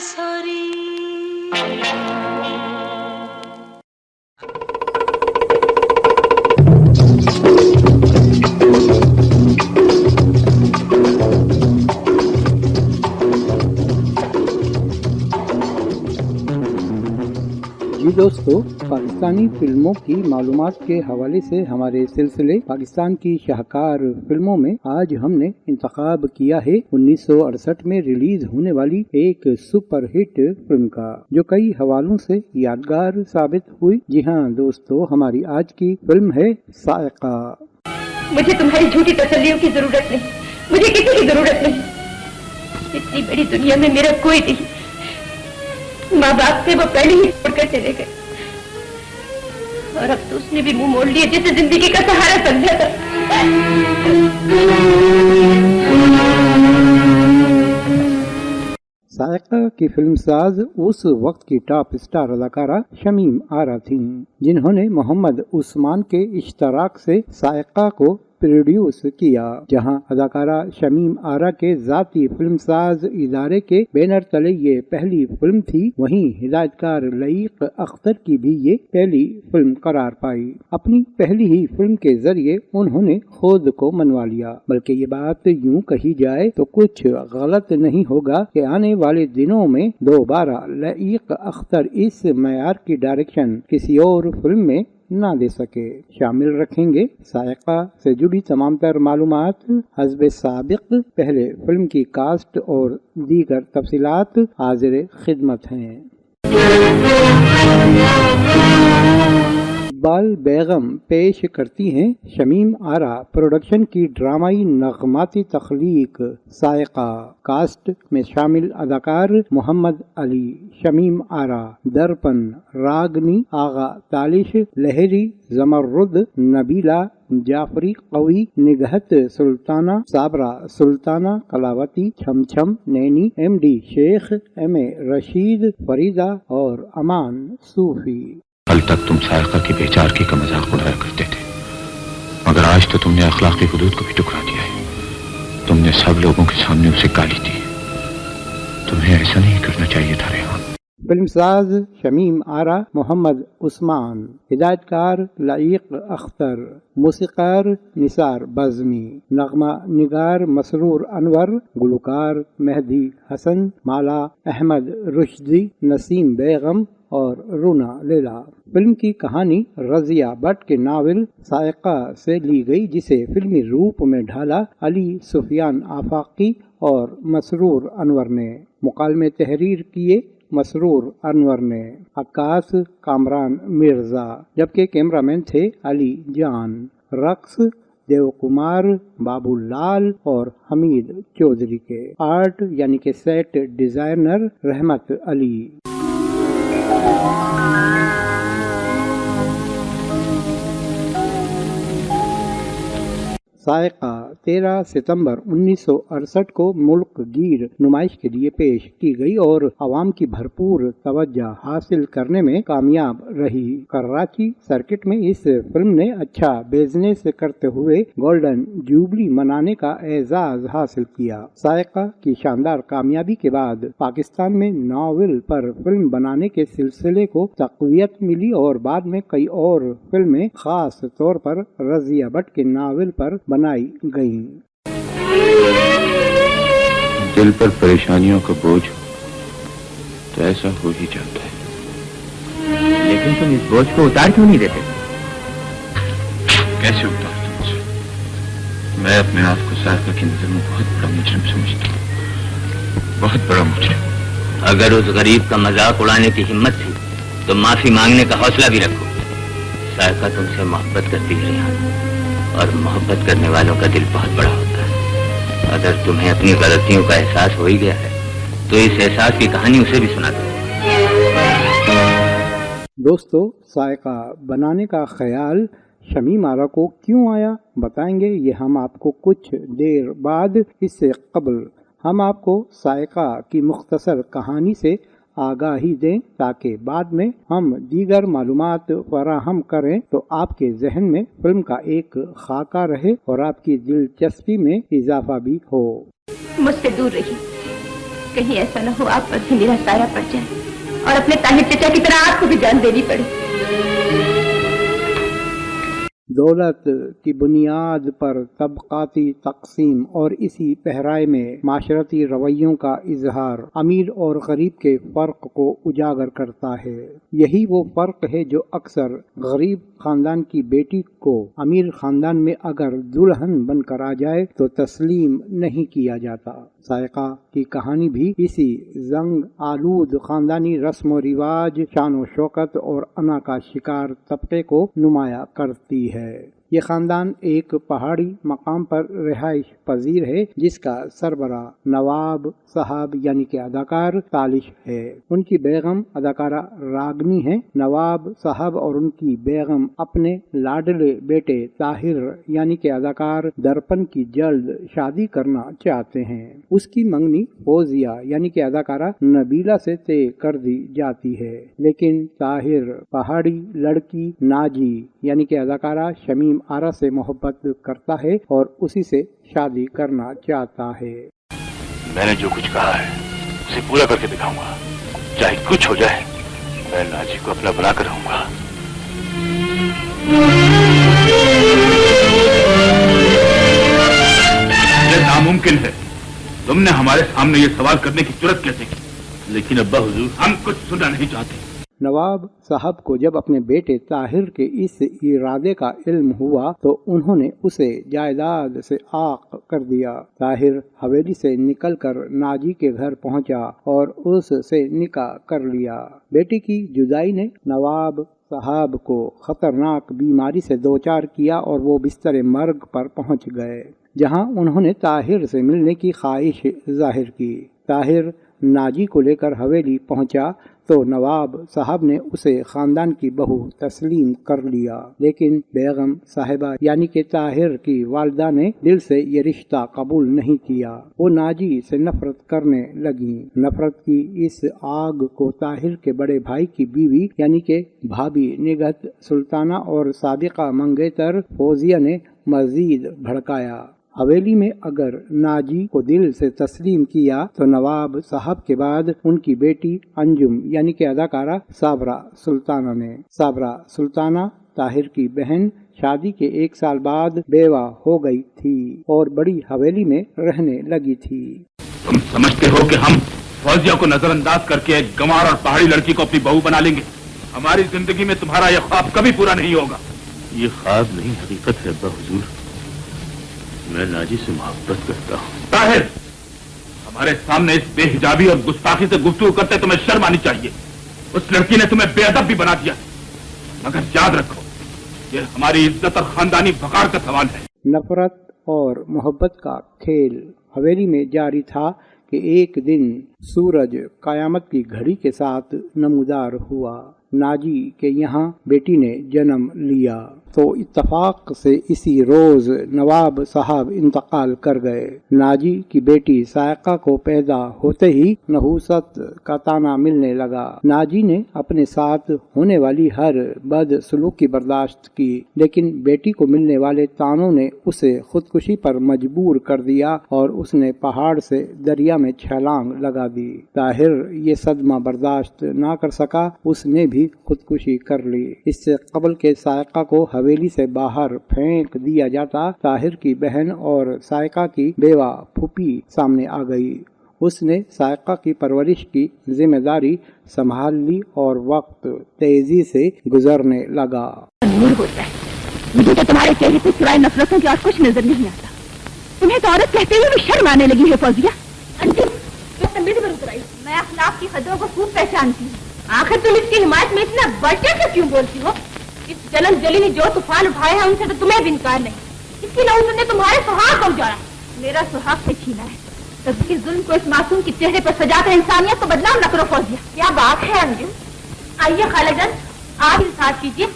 sorry. जी दोस्तों, पाकिस्तानी फिल्मों की मालूमात के हवाले से हमारे सिलसिले पाकिस्तान की शाहकार फिल्मों में आज हमने इंतखाब किया है 1968 में रिलीज होने वाली एक सुपर हिट फिल्म का, जो कई हवालों से यादगार साबित हुई। जी हाँ दोस्तों, हमारी आज की फिल्म है साइका। मुझे तुम्हारी झूठी तसल्लियों की जरूरत नहीं, मुझे किसी की जरूरत नहीं। इतनी बड़ी दुनिया में मेरा कोई नहीं। माँ बाप से वो पहले ही छोड़कर चले गए और अब तो उसने भी मुंह मोड़ लिया जिसे जिंदगी का सहारा समझा था। साइका की फिल्मसाज उस वक्त की टॉप स्टार अदाकारा शमीम आरा थीं, जिन्होंने मोहम्मद उस्मान के इश्तराक से साइका को प्रोड्यूस किया। जहां अदाकारा शमीम आरा के जाती फिल्मसाज इदारे के बैनर तले ये पहली फिल्म थी, वहीं हिदायतकार लईक अख्तर की भी ये पहली फिल्म करार पाई। अपनी पहली ही फिल्म के जरिए उन्होंने खुद को मनवा लिया। बल्कि ये बात यूं कही जाए तो कुछ गलत नहीं होगा कि आने वाले दिनों में दोबारा लईक अख्तर इस मयार की डायरेक्शन किसी और फिल्म में ना दे सके। शामिल रखेंगे साइका से जुड़ी तमाम तर मालूमात हस्बे साबिक। पहले फिल्म की कास्ट और दीगर तफसीलात हाजिर खिदमत हैं। इकबाल बेगम पेश करती हैं शमीम आरा प्रोडक्शन की ड्रामाई नगमाती तख्लीक साइका। कास्ट में शामिल अदाकार मोहम्मद अली, शमीम आरा, दर्पण, रागनी, आगा तालिश, लहरी, जमरुद, नबीला, जाफरी, कवी, निगहत सुल्ताना, साबरा सुल्ताना, कलावती, छमछम, नैनी, एमडी शेख, एमए रशीद, फरीदा और अमान सूफी। कल तक तुम साइका की बेचारगी का मजाक उड़ाया करते थे, मगर आज तो तुमने अखलाक की हुदूद को भी टुकरा दिया है। तुमने सब लोगों के सामने उसे गाली दी। तुम्हें ऐसा नहीं करना चाहिए था रेहान। फिल्मसाज शमीम आरा, मोहम्मद उस्मान, हिदायतकार लईक अख्तर, मूसीकार निसार बज़मी, नगमा निगार मसरूर अनवर, गुलकार मेहदी हसन, माला अहमद रुश्दी, नसीम बेगम और रूना लैला। फिल्म की कहानी रजिया भट्ट के नावल साइका से ली गई, जिसे फिल्मी रूप में ढाला अली सुफियान आफाकी और मसरूर अनवर ने। मुकालमे तहरीर किए मसरूर अनवर ने, अक्कास कामरान मिर्जा, जबकि कैमरामैन थे अली जान। रक्स देव कुमार, बाबू लाल और हमीद चौधरी के। आर्ट यानी कि सेट डिजाइनर रहमत अली। साइका 13 सितंबर 1968 को मुल्क गिर नुमाइश के लिए पेश की गई और आवाम की भरपूर तवज्जो हासिल करने में कामयाब रही। कराची सर्किट में इस फिल्म ने अच्छा बिजनेस करते हुए गोल्डन जुबली मनाने का एजाज हासिल किया। साइका की शानदार कामयाबी के बाद पाकिस्तान में नावल पर फिल्म बनाने के सिलसिले को तक़वियत मिली और बाद में कई और फिल्में खास तौर पर रजिया भट्ट के नावल पर बनाई गई। दिल पर परेशानियों का बोझ तो ऐसा हो ही जाता है, लेकिन तुम इस बोझ को उतार क्यों नहीं देते? कैसे उतार तुमसे? मैं अपने आप को साइका की नजर में बहुत बड़ा मुजरिम समझता हूँ, बहुत बड़ा मुजरिम। अगर उस गरीब का मजाक उड़ाने की हिम्मत थी तो माफी मांगने का हौसला भी रखो। साइका तुमसे मोहब्बत करती है और मोहब्बत करने वालों का दिल बहुत बड़ा होता है। अगर तुम्हें अपनी गलतियों का एहसास हो ही गया है तो इस एहसास की कहानी उसे भी सुना दो। दोस्तों, साइका बनाने का ख्याल शमीम आरा को क्यों आया बताएंगे ये हम आपको कुछ देर बाद। इससे कबल हम आपको साइका की मुख्तसर कहानी से आगाही दें ताकि बाद में हम दीगर मालूमात फराहम करें तो आपके जहन में फिल्म का एक खाका रहे और आपकी दिलचस्पी में इजाफा भी हो। मुझसे दूर रही, कहीं ऐसा न हो आप पर भी मेरा साया पड़ जाए और अपने ताहिर चचा की तरह आपको भी जान देनी पड़े। दौलत की बुनियाद पर तबकाती तकसीम और इसी पहराए में माशरती रवैयों का इजहार अमीर और गरीब के फर्क को उजागर करता है। यही वो फर्क है जो अक्सर गरीब खानदान की बेटी को अमीर खानदान में अगर दुल्हन बनकर आ जाए तो तस्लीम नहीं किया जाता। सायका की कहानी भी इसी जंग आलूद खानदानी रस्म व रिवाज, शान व शौकत और अना का शिकार तबके को नुमाया करती है। ये खानदान एक पहाड़ी मकाम पर रिहाइश पजीर है जिसका सरबरा नवाब साहब यानी कि अदाकार तालिश है। उनकी बेगम अदाकारा रागनी है। नवाब साहब और उनकी बेगम अपने लाडले बेटे ताहिर यानी कि अदाकार दर्पण की जल्द शादी करना चाहते हैं। उसकी मंगनी फौजिया यानी कि अदाकारा नबीला से तय कर दी जाती है, लेकिन ताहिर पहाड़ी लड़की नाजी यानी कि अदाकारा शमीम आरा से मोहब्बत करता है और उसी से शादी करना चाहता है। मैंने जो कुछ कहा है उसे पूरा करके दिखाऊंगा, चाहे कुछ हो जाए। मैं नाजी को अपना बना कर रहूंगा। ये नामुमकिन है। तुमने हमारे सामने ये सवाल करने की जुर्रत कैसे की? लेकिन अब्बा हुजूर, हम कुछ सुनना नहीं चाहते। नवाब साहब को जब अपने बेटे ताहिर के इस इरादे का इल्म हुआ तो उन्होंने उसे जायदाद से आक कर दिया। ताहिर हवेली से निकलकर नाजी के घर पहुंचा और उससे निकाह कर लिया। बेटी की जुदाई ने नवाब साहब को खतरनाक बीमारी से दोचार किया और वो बिस्तर मर्ग पर पहुंच गए, जहां उन्होंने ताहिर से मिलने की ख्वाहिश जाहिर की। ताहिर नाजी को लेकर हवेली पहुंचा तो नवाब साहब ने उसे खानदान की बहू तस्लीम कर लिया, लेकिन बेगम साहिबा यानी कि ताहिर की वालिदा ने दिल से ये रिश्ता कबूल नहीं किया। वो नाजी से नफरत करने लगी। नफरत की इस आग को ताहिर के बड़े भाई की बीवी यानी कि भाभी निगहत सुल्ताना और साबिका मंगेतर फौजिया ने मजीद भड़काया। हवेली में अगर नाजी को दिल से तस्लीम किया तो नवाब साहब के बाद उनकी बेटी अंजुम यानी कि अदाकारा साबरा सुल्ताना ताहिर की बहन शादी के 1 साल बाद बेवा हो गई थी और बड़ी हवेली में रहने लगी थी। तुम समझते हो कि हम फौजिया को नजरअंदाज करके एक गंवार और पहाड़ी लड़की को अपनी बहू बना लेंगे? हमारी जिंदगी में तुम्हारा यह ख्वाब कभी पूरा नहीं होगा। ये ख्वाब नहीं, हकीकत है अब्बा हुजूर। मैं नाजी से मोहब्बत करता हूँ। ताहिर, हमारे सामने इस बेहिजाबी और गुस्ताखी से गुफ्तगू करते तुम्हें शर्म आनी चाहिए। उस लड़की ने तुम्हें बेअदब भी बना दिया, मगर याद रखो ये हमारी इज्जत और खानदानी वकार का सवाल है। नफरत और मोहब्बत का खेल हवेली में जारी था कि एक दिन सूरज कयामत की घड़ी के साथ नमूदार हुआ। नाजी के यहाँ बेटी ने जन्म लिया तो इत्तफाक से इसी रोज नवाब साहब इंतकाल कर गए। नाजी की बेटी सायका को पैदा होते ही नहूसत का ताना मिलने लगा। नाजी ने अपने साथ होने वाली हर बदसलूकी बर्दाश्त की, लेकिन बेटी को मिलने वाले तानों ने उसे खुदकुशी पर मजबूर कर दिया और उसने पहाड़ से दरिया में छलांग लगा दी। ताहिर ये सदमा बर्दाश्त ना कर सका, उसने भी खुदकुशी कर ली। इससे कबल के सायका को हवेली से बाहर फेंक दिया जाता, ताहिर की बहन और सायका की बेवा फूफी सामने आ गई। उसने सायका की परवरिश की जिम्मेदारी संभाल ली और वक्त तेजी से गुजरने लगा। मुझे तो तुम्हारे चेहरे पे सिवाय नफरतों के और कुछ नजर नहीं आता। तुम्हें तो औरत कहते हुए भी शर्म आने लगी है फौजिया। मैं अखलाक की हदों को खूब पहचानती हूँ। आखिर तुम इसकी हिमायत में इतना बढ़ चढ़ कर क्यों बोलती हो? इस जलन जली ने जो तूफान उठाए हैं उनसे तो तुम्हें भी इनकार नहीं। इसकी नौकरी ने तुम्हारे सुहाग को उजाड़ा, मेरा सुहाग से छीना है। कभी इस जुल्म को इस मासूम के चेहरे पर सजाकर इंसानियत को बदनाम न करो फौजिया। क्या बात है अंजुम? आइए खालाजान, आप इंसाफ कीजिए।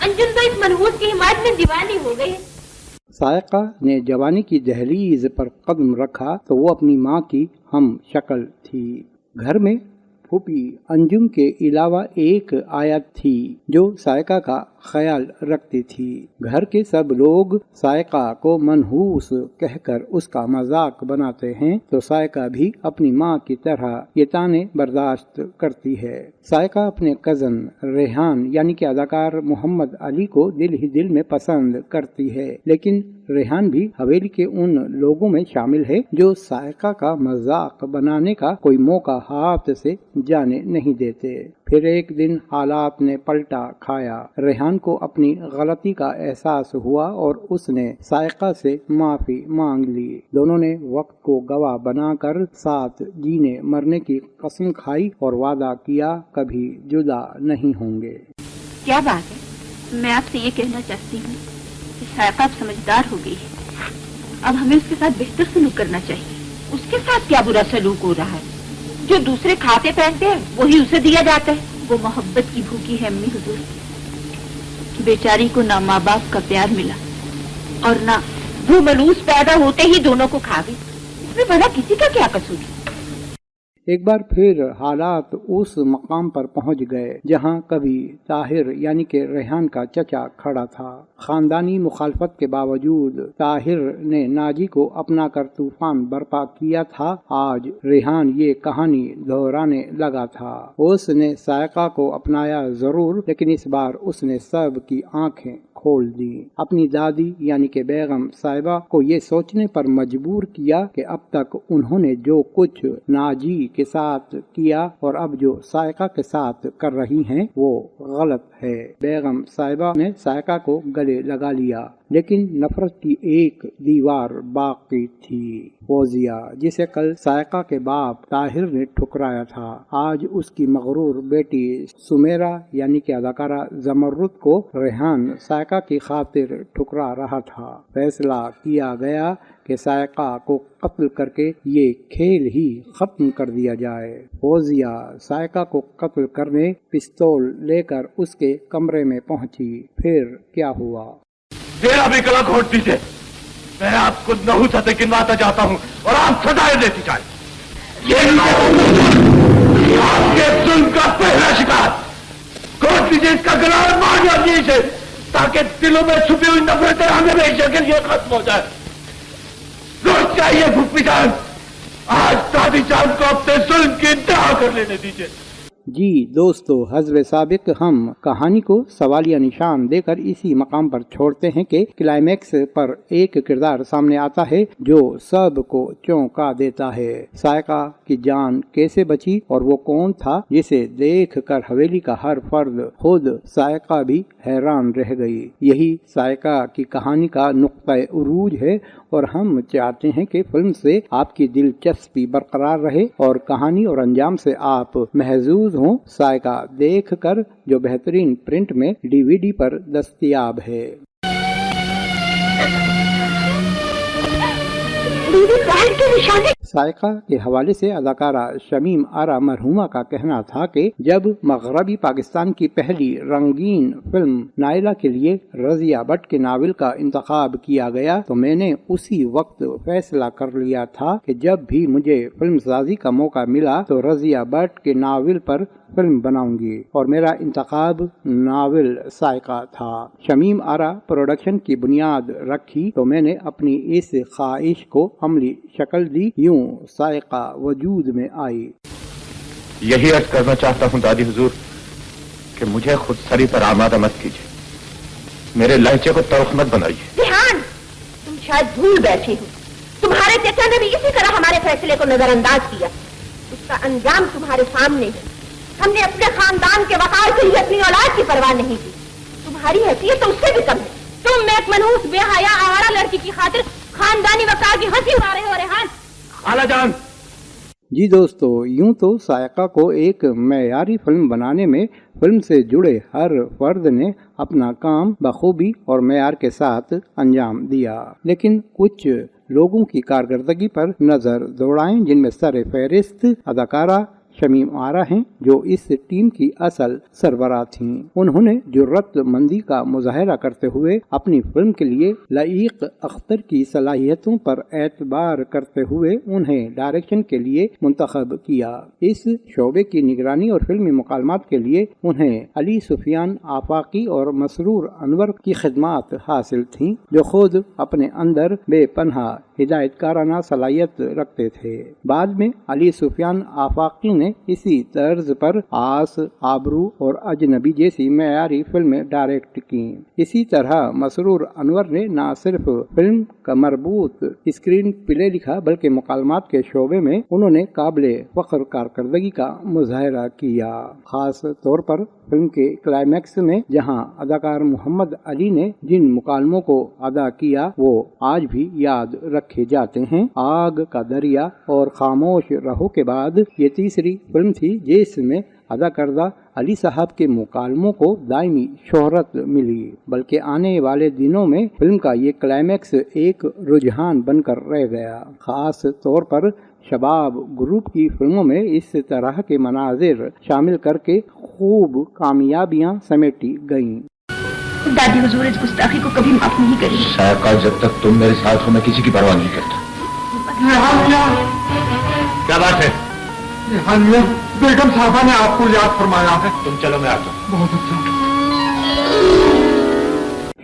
अंजुम तो इस मनहूस की हिमायत में दीवानी हो गई है। सायका ने जवानी की दहलीज पर कदम रखा तो वो अपनी माँ की हम शक्ल थी। घर में फूफी अंजुम के अलावा एक आयत थी जो सायका का ख्याल रखती थी। घर के सब लोग सायका को मनहूस कहकर उसका मजाक बनाते हैं तो सायका भी अपनी माँ की तरह ये ताने बर्दाश्त करती है। सायका अपने कजन रेहान यानी कि अदाकार मोहम्मद अली को दिल ही दिल में पसंद करती है, लेकिन रेहान भी हवेली के उन लोगों में शामिल है जो सायका का मजाक बनाने का कोई मौका हाथ से जाने नहीं देते। फिर एक दिन हालात ने पलटा खाया। रेहान को अपनी गलती का एहसास हुआ और उसने सायका से माफी मांग ली। दोनों ने वक्त को गवाह बनाकर साथ जीने मरने की कसम खाई और वादा किया कभी जुदा नहीं होंगे। क्या बात है, मैं आपसे ये कहना चाहती हूँ कि सायका अब समझदार हो गई है, अब हमें उसके साथ बेहतर सलूक करना चाहिए। उसके साथ क्या बुरा सलूक हो रहा है? जो दूसरे खाते पहनते हैं वही उसे दिया जाता है। वो मोहब्बत की भूखी है अम्मी हुजूर, बेचारी को ना माँ बाप का प्यार मिला और ना वो मनूस पैदा होते ही दोनों को खा गई। इसमें भला किसी का क्या कसूर है? एक बार फिर हालात उस मकाम पर पहुंच गए जहां कभी ताहिर यानी कि रेहान का चचा खड़ा था। खानदानी मुखालफत के बावजूद ताहिर ने नाजी को अपना कर तूफान बर्पा किया था। आज रेहान ये कहानी दोहराने लगा था। उसने सायका को अपनाया जरूर, लेकिन इस बार उसने सब की आंखें खोल दी। अपनी दादी यानी कि बेगम साहिबा को ये सोचने पर मजबूर किया कि अब तक उन्होंने जो कुछ नाजी के साथ किया और अब जो सायका के साथ कर रही हैं वो गलत है। बेगम साहिबा ने सायका को गले लगा लिया, लेकिन नफरत की एक दीवार बाकी थी। फौजिया जिसे कल सायका के बाप ताहिर ने ठुकराया था, आज उसकी मगरूर बेटी सुमेरा यानी कि अदाकारा जमरुद को रेहान सायका की खातिर ठुकरा रहा था। फैसला किया गया कि सायका को कत्ल करके ये खेल ही खत्म कर दिया जाए। फौजिया सायका को कत्ल करने पिस्तौल लेकर उसके कमरे में पहुंची। फिर क्या हुआ? तेरा भी गला घोट दीजिए। मैं आपको नहुसत गिनवाता जाता हूँ और आप सजाएं देती जाए। ये आपके जुल्म का पहला शिकार। घोट दीजिए इसका गला और मार दीजिए ताकि दिलों में छुपी हुई नफरतें हमेशा के लिए खत्म हो जाए। रोज चाहिए फूफी जान, आज दादी जान को अपने जुल्म की इंतहा कर लेने दीजिए। जी दोस्तों, हज़्व साबिक हम कहानी को सवालिया निशान देकर इसी मकाम पर छोड़ते हैं कि क्लाइमैक्स पर एक किरदार सामने आता है जो सब को चौंका देता है। सायका की जान कैसे बची और वो कौन था जिसे देख कर हवेली का हर फर्द, खुद सायका भी हैरान रह गई। यही सायका की कहानी का नुक्ता उरूज है और हम चाहते हैं कि फिल्म से आपकी दिलचस्पी बरकरार रहे और कहानी और अंजाम से आप महजूज हों। सायका देखकर जो बेहतरीन प्रिंट में DVD पर दस्तयाब है। सायका के हवाले से अदाकारा शमीम आरा मरहूमा का कहना था कि जब मगरबी पाकिस्तान की पहली रंगीन फिल्म नायला के लिए रजिया भट्ट के नावल का इंतखाब किया गया तो मैंने उसी वक्त फैसला कर लिया था कि जब भी मुझे फिल्म साजी का मौका मिला तो रजिया भट्ट के नावल पर फिल्म बनाऊंगी और मेरा इंतखाब नावल सायका था। शमीम आरा प्रोडक्शन की बुनियाद रखी तो मैंने अपनी इस ख्वाहिश को अमली शक्ल दी, यूं सायका वजूद में आई। यही अर्ज करना चाहता हूँ दादी हुजूर कि मुझे खुद सरी पर आमादा मत कीजिए, मेरे लहजे को तल्ख मत बनाइए। ध्यान, तुम शायद भूल बैठे हो, तुम्हारे चाचा ने भी इसी तरह हमारे फैसले को नजरअंदाज किया। उसका अंजाम तुम्हारे सामने है। हमने अपने खानदान के वकार के लिए अपनी औलाद की परवाह नहीं की। तुम्हारी हैसियत तो उससे भी कम है। तुम एक मनहूस बेहया आवारा लड़की की खातिर खानदानी वकार की हंसी उड़ा रहे हो। रेहान, खाला जान। जी दोस्तों, यूं तो सायका को एक मेयारी फिल्म बनाने में फिल्म से जुड़े हर फर्द ने अपना काम बखूबी और मेयार के साथ अंजाम दिया, लेकिन कुछ लोगों की कारकर्दगी पर नजर दौड़ाएं जिनमें सर फहरिस्त अदाकारा शमीम आरा हैं जो इस टीम की असल सरबराह थीं। उन्होंने जुर्रतमंदी का मुजाहरा करते हुए अपनी फिल्म के लिए लईक अख्तर की सलाहियतों पर एतबार करते हुए उन्हें डायरेक्शन के लिए मुंतखब किया। इस शोबे की निगरानी और फिल्मी मुकालमात के लिए उन्हें अली सुफियान आफाकी और मसरूर अनवर की खिदमात हासिल थीं, जो खुद अपने अंदर बेपनाह हिदायतकाराना सलाहियत रखते थे। बाद में अली सुफियान आफाकी ने इसी तर्ज पर आस, आबरू और अजनबी जैसी मेयारी फिल्में डायरेक्ट की। इसी तरह मसरूर अनवर ने न सिर्फ फिल्म का मरबूत स्क्रीन प्ले लिखा बल्कि मुकालमात के शोबे में उन्होंने काबिले फख्र कारकर्दगी का मुजाहरा किया। खास तौर पर फिल्म के क्लाइमैक्स में जहां अदाकार मोहम्मद अली ने जिन मुकालमों को अदा किया वो आज भी याद रखे जाते हैं। आग का दरिया और खामोश रहो के बाद ये तीसरी फिल्म थी जिसमें अदा करदा अली साहब के मुकालमों को दायमी शोहरत मिली, बल्कि आने वाले दिनों में फिल्म का ये क्लाइमैक्स एक रुझान बनकर रह गया। खास तौर पर शबाब ग्रुप की फिल्मों में इस तरह के मनाजिर शामिल करके खूब कामयाबियां समेटी गईं। दादी हुजूर इस गुस्ताखी को कभी माफ नहीं करी। सायका, जब तक तुम मेरे साथ हो मैं किसी की परवाह नहीं करता। क्या बात है? बेगम साहबा ने आपको याद फरमाया है। तुम चलो, मैं आता हूँ। बहुत अच्छा।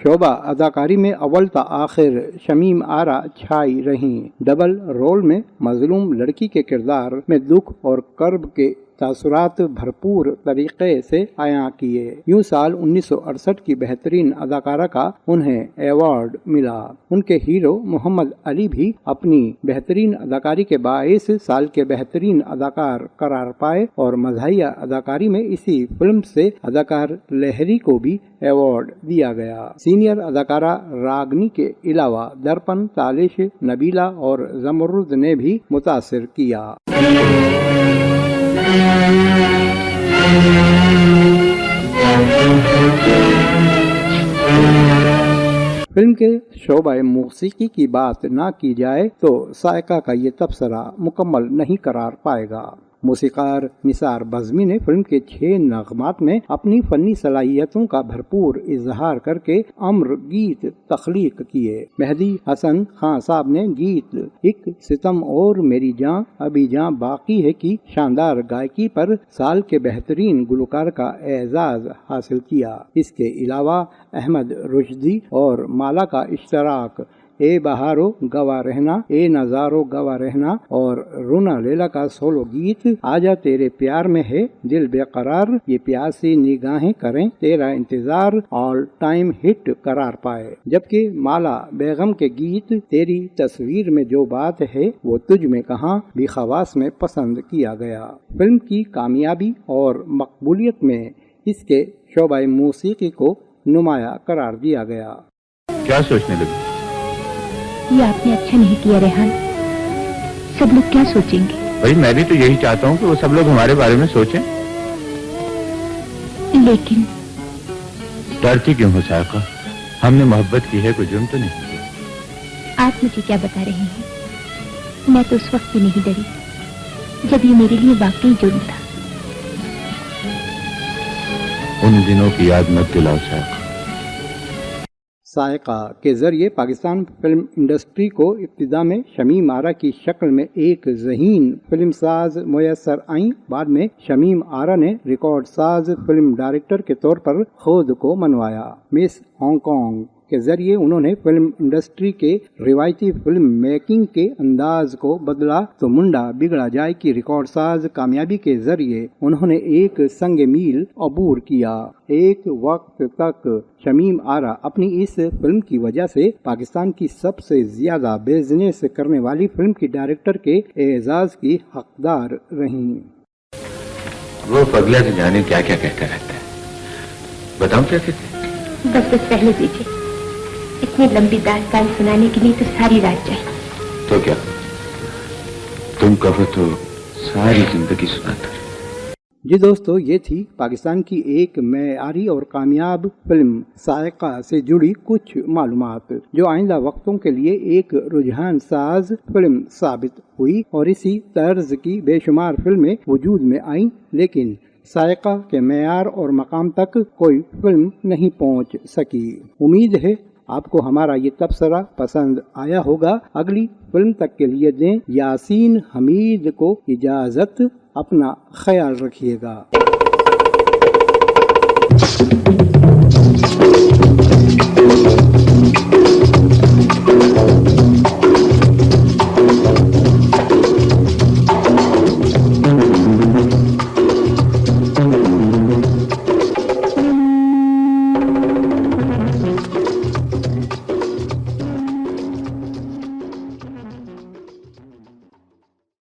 शोबा अदाकारी में अव्वल ता आखिर शमीम आरा छाई रहीं। डबल रोल में मजलूम लड़की के किरदार में दुख और कर्ब के तासुरात भरपूर तरीके से आया किए। यूं साल 1968 की बेहतरीन अदाकारा का उन्हें अवार्ड मिला। उनके हीरो मोहम्मद अली भी अपनी बेहतरीन अदाकारी के बाइस साल के बेहतरीन अदाकार करार पाए और मज़ाहिया अदाकारी में इसी फिल्म से अदाकार लहरी को भी अवार्ड दिया गया। सीनियर अदाकारा रागनी के अलावा दर्पण, तालिश, नबीला और जमरुद ने भी मुतासिर किया। फिल्म के शोबे मौसीकी की बात ना की जाए तो सायका का ये तबसरा मुकम्मल नहीं करार पाएगा। मौसीकार निसार बज़मी ने फिल्म के 6 नग़मात में अपनी फनी सलाहियतों का भरपूर इजहार करके अम्र गीत तख्लीक किए। मेहदी हसन खान साहब ने गीत एक सितम और मेरी जान अभी जान बाकी है की शानदार गायकी पर साल के बेहतरीन गुलकार का एजाज हासिल किया। इसके अलावा अहमद रुश्दी और माला का इश्तराक ए बहारो गवा रहना, ए नजारो गवा रहना और रूना लेला का सोलो गीत आजा तेरे प्यार में है दिल बेकरार, ये प्यासी निगाहें करें तेरा इंतजार ऑल टाइम हिट करार पाए। जबकि माला बेगम के गीत तेरी तस्वीर में जो बात है वो तुझ में कहाँ भी खवास में पसंद किया गया। फिल्म की कामयाबी और मकबूलियत में इसके शोबे मौसीकी को नुमाया करार दिया गया। क्या सोचने लगी? ये आपने अच्छा नहीं किया रेहान। सब लोग क्या सोचेंगे? भाई मैं भी तो यही चाहता हूँ कि वो सब लोग हमारे बारे में सोचें। लेकिन डरती क्यों हो सायका? हमने मोहब्बत की है, कोई जुर्म तो नहीं। आप मुझे क्या बता रहे हैं? मैं तो उस वक्त भी नहीं डरी जब ये मेरे लिए वाकई जुर्म था। उन दिनों की याद मत दिलाओ सायका। सायका के जरिए पाकिस्तान फिल्म इंडस्ट्री को इब्तिदा में शमीम आरा की शक्ल में एक ज़हीन फिल्म साज मुयस्सर आई। बाद में शमीम आरा ने रिकॉर्ड साज फिल्म डायरेक्टर के तौर पर खुद को मनवाया। मिस हांगकांग के जरिए उन्होंने फिल्म इंडस्ट्री के रिवायती फिल्म मेकिंग के अंदाज को बदला तो मुंडा बिगड़ा जाए की रिकॉर्ड साज कामयाबी के जरिए उन्होंने एक संग मील अबूर किया। एक वक्त तक शमीम आरा अपनी इस फिल्म की वजह से पाकिस्तान की सबसे ज्यादा बिजनेस करने वाली फिल्म की डायरेक्टर के एजाज की हकदार रहीं। वो पगला से जाने क्या क्या कहता रहता है, बताऊं क्या कहते? बस पहले पीछे इतनी लंबी दास्तान सुनाने के लिए तो सारी रात चाहिए। तो क्या तुम कहो तो सारी जिंदगी सुनाता। جی دوستو، یہ تھی پاکستان کی ایک معیاری اور کامیاب فلم سائقہ سے جڑی کچھ معلومات، جو آئندہ وقتوں کے لیے ایک رجحان ساز فلم ثابت ہوئی، اور اسی طرز کی بے شمار فلمیں وجود میں آئیں، لیکن سائقہ کے معیار اور مقام تک کوئی فلم نہیں پہنچ سکی۔ امید ہے آپ کو ہمارا یہ تبصرہ پسند آیا ہوگا۔ اگلی فلم تک کے لیے دیں یاسین حمید کو اجازت، اپنا خیال رکھیے گا۔